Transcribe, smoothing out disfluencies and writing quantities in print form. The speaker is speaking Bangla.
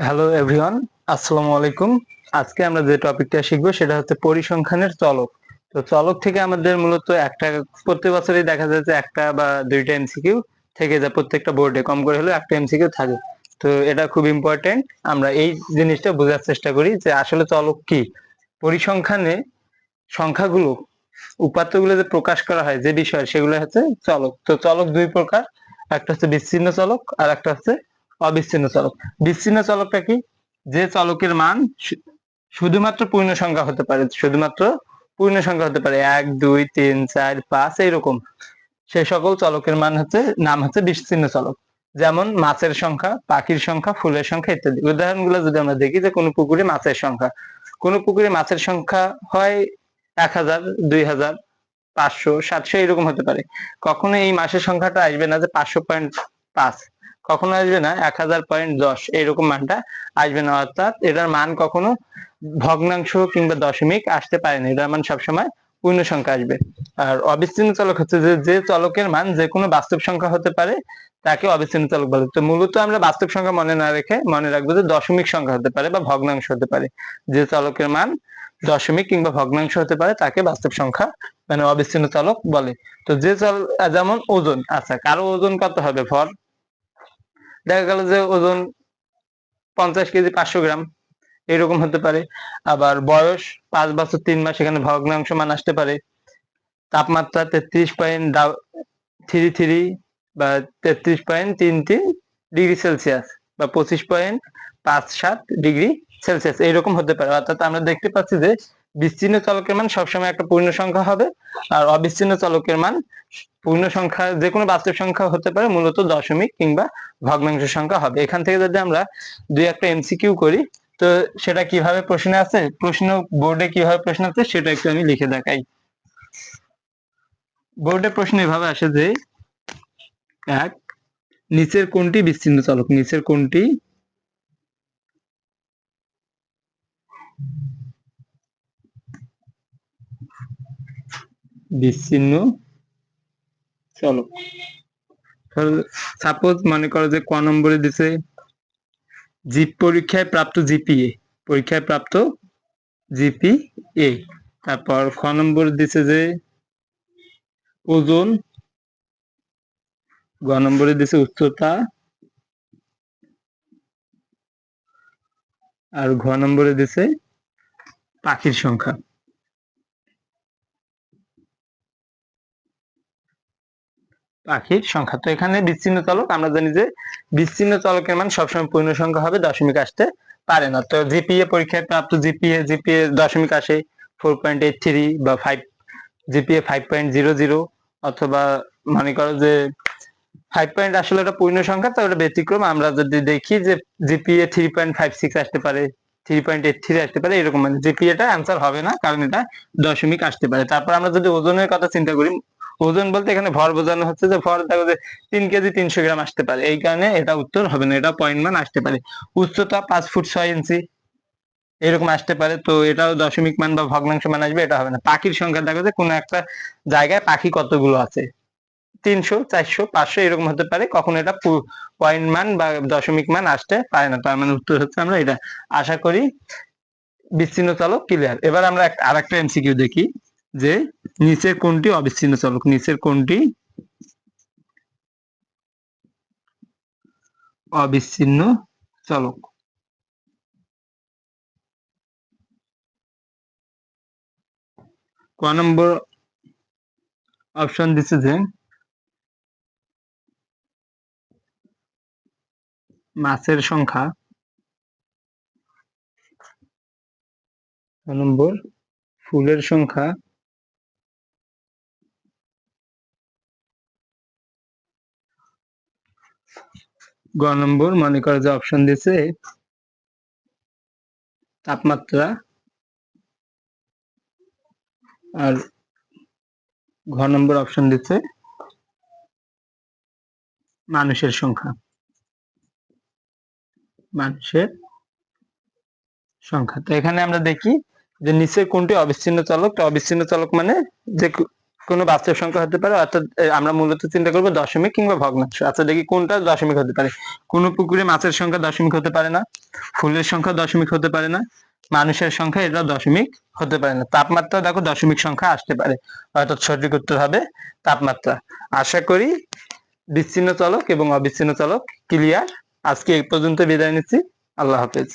হ্যালো এভরিওয়ান, আসসালামু আলাইকুম। আজকে আমরা যে টপিকটা শিখবো সেটা হচ্ছে পরিসংখ্যানের চলক। তো চলক থেকে আমাদের মূলত একটা প্রত্যেক বছরই দেখা যায় যে একটা বা দুইটা এমসিকিউ থেকে যায়, প্রত্যেকটা বোর্ডে কম করে হলেও একটা এমসিকিউ থাকে। তো এটা খুব ইম্পর্টেন্ট, আমরা এই জিনিসটা বোঝার চেষ্টা করি যে আসলে চলক কি। পরিসংখ্যানে সংখ্যাগুলো, উপাত্তগুলো যে প্রকাশ করা হয় যে বিষয়, সেগুলো হচ্ছে চলক। তো চলক দুই প্রকার, একটা হচ্ছে বিচ্ছিন্ন চলক আর একটা হচ্ছে অবিচ্ছিন্ন চলক। বিচ্ছিন্ন চলকটা কি? যে চলকের মান শুধুমাত্র পূর্ণ সংখ্যা হতে পারে, শুধুমাত্র পূর্ণ সংখ্যা হতে পারে, 1 2 3 4 5 এইরকম। সেই সকল চলকের মান হচ্ছে নাম হচ্ছে বিচ্ছিন্ন চলক। যেমন মাছের সংখ্যা, পাখির সংখ্যা, ফুলের সংখ্যা ইত্যাদি। উদাহরণগুলো যদি আমরা দেখি, যে কোনো পুকুরে মাছের সংখ্যা, কোনো পুকুরে মাছের সংখ্যা হয় 1000, 2000, 500, 700 এরকম হতে পারে। কখনো এই মাসের সংখ্যাটা আসবে না যে 500.5, কখনো আসবে না 1000.10, এইরকম মানটা আসবে না। অর্থাৎ এটার মান কখনো ভগ্নাংশ কিংবা দশমিক আসতে পারে না, এটার মান সবসময় পূর্ণ সংখ্যা আসবে। আর অবিচ্ছিন্ন চলক হচ্ছে যে চলকের মান যে কোনো বাস্তব সংখ্যা হতে পারে, তাকে অবিচ্ছিন্ন চলক বলে। তো মূলত আমরা বাস্তব সংখ্যা মনে না রেখে মনে রাখবো যে দশমিক সংখ্যা হতে পারে বা ভগ্নাংশ হতে পারে। যে চলকের মান দশমিক কিংবা ভগ্নাংশ হতে পারে তাকে বাস্তব সংখ্যা মানে অবিচ্ছিন্ন চলক বলে। তো যে যেমন ওজন, আচ্ছা কারো ওজন কত হবে, ভর, দেখা গেল যে ওজন 50 কেজি 500 গ্রাম, এরকম হতে পারে। আবার বয়স 5 বছর 3 মাস, এখানে ভগ্নাংশ মান আসতে পারে। তাপমাত্রা 33.33 বা 33.33 ডিগ্রি সেলসিয়াস বা 25.57 ডিগ্রি সেলসিয়াস এইরকম হতে পারে। অর্থাৎ আমরা দেখতে পাচ্ছি যে বিচ্ছিন্ন চলকের মান সবসময় একটা পূর্ণ সংখ্যা হবে, আর অবিচ্ছিন্ন চলকের মান পূর্ণ সংখ্যা যে কোনো বাস্তব সংখ্যা হতে পারে, মূলত দশমিক কিংবা ভগ্নাংশ সংখ্যা হবে। এখান থেকে যদি আমরা দুই একটা এমসিকিউ করি, তো সেটা কিভাবে প্রশ্নে আছে, প্রশ্ন বোর্ডে কিভাবে প্রশ্ন আছে সেটা একটু আমি লিখে দেখাই। বোর্ডে প্রশ্ন এভাবে আসে যে, এক, নিচের কোনটি বিচ্ছিন্ন চলক, নিচের কোনটি বিচ্ছিন্ন চলক। সাপোজ মনে করো যে ক নম্বরে দিছে পরীক্ষায় প্রাপ্ত জিপিএ, পরীক্ষায় প্রাপ্ত জিপিএ। তারপর খ নম্বর দিছে যে ওজন, গ নম্বরে দিছে উচ্চতা, আর ঘ নম্বরে দিছে পাখির সংখ্যা। পাখির সংখ্যা। তো এখানে বিচ্ছিন্ন চলক, আমরা জানি যে বিচ্ছিন্ন চলকের মান সবসময় পূর্ণ সংখ্যা হবে, দশমিক আসতে পারে না। তো জিপিএ, পরীক্ষায় প্রাপ্ত জিপিএ দশমিক আসে 4.83 বা 5, জিপিএ 5.00, অথবা মনে করো যে 5 আসলে ওটা পূর্ণ সংখ্যা, তো ওটা ব্যতিক্রম। আমরা যদি দেখি যে জিপিএ 3.56 আসতে পারে, 3.83 আসতে পারে, এরকম মানে জিপিএটা অ্যান্সার হবে না, কারণ এটা দশমিক আসতে পারে। তারপর আমরা যদি ওজনের কথা চিন্তা করি, ওজন বলতে এখানে ভর বোঝানো হচ্ছে, যে ভর দেখো যে 3 কেজি 300 গ্রাম আসতে পারে, এই কারণে এটা উত্তর হবে না, এটা পয়েন্ট মান আসতে পারে। উচ্চতা 5 ফুট 6 ইঞ্চি এরকম আসতে পারে, তো এটাও দশমিক মান বা ভগ্নাংশ মান আসবে, এটা হবে না। পাখির সংখ্যা দেখো যে কোনো একটা জায়গায় পাখি কতগুলো আছে, 300 400 500 এরকম হতে পারে, কখনো এটা পয়েন্ট মান বা দশমিক মান আসতে পারে না। তার মানে উত্তর হচ্ছে আমরা এটা। আশা করি বিচ্ছিন্ন চলক ক্লিয়ার। এবার আমরা আরেকটা এমসিকিউ দেখি, যে নিচের কোনটি অবিচ্ছিন্ন চলক, নিচের কোনটি অবিচ্ছিন্ন চলক। ক নম্বর অপশন দিচ্ছে যে মাছের সংখ্যা, ক নম্বর ফুলের সংখ্যা, গ নম্বর মনে করো যে অপশন দিচ্ছে তাপমাত্রা, আর ঘ নম্বর অপশন দিচ্ছে মানুষের সংখ্যা, মানুষের সংখ্যা। তো এখানে আমরা দেখি যে নিচের কোনটি অবিচ্ছিন্ন চলক। তো অবিচ্ছিন্ন চলক মানে যে কোনো বাস্তব সংখ্যা হতে পারে, অর্থাৎ আমরা মূলত চিন্তা করবো দশমিক কিংবা ভগ্নাংশ। আচ্ছা দেখি কোনটা দশমিক হতে পারে। কোন পুকুরে মাছের সংখ্যা দশমিক হতে পারে না, ফুলের সংখ্যা দশমিক হতে পারে না, মানুষের সংখ্যা এটা দশমিক হতে পারে না। তাপমাত্রা দেখো দশমিক সংখ্যা আসতে পারে, অর্থাৎ সঠিক উত্তর হবে তাপমাত্রা। আশা করি বিচ্ছিন্ন চলক এবং অবিচ্ছিন্ন চলক ক্লিয়ার। আজকে এই পর্যন্ত বিদায় নিচ্ছি। আল্লাহ হাফেজ।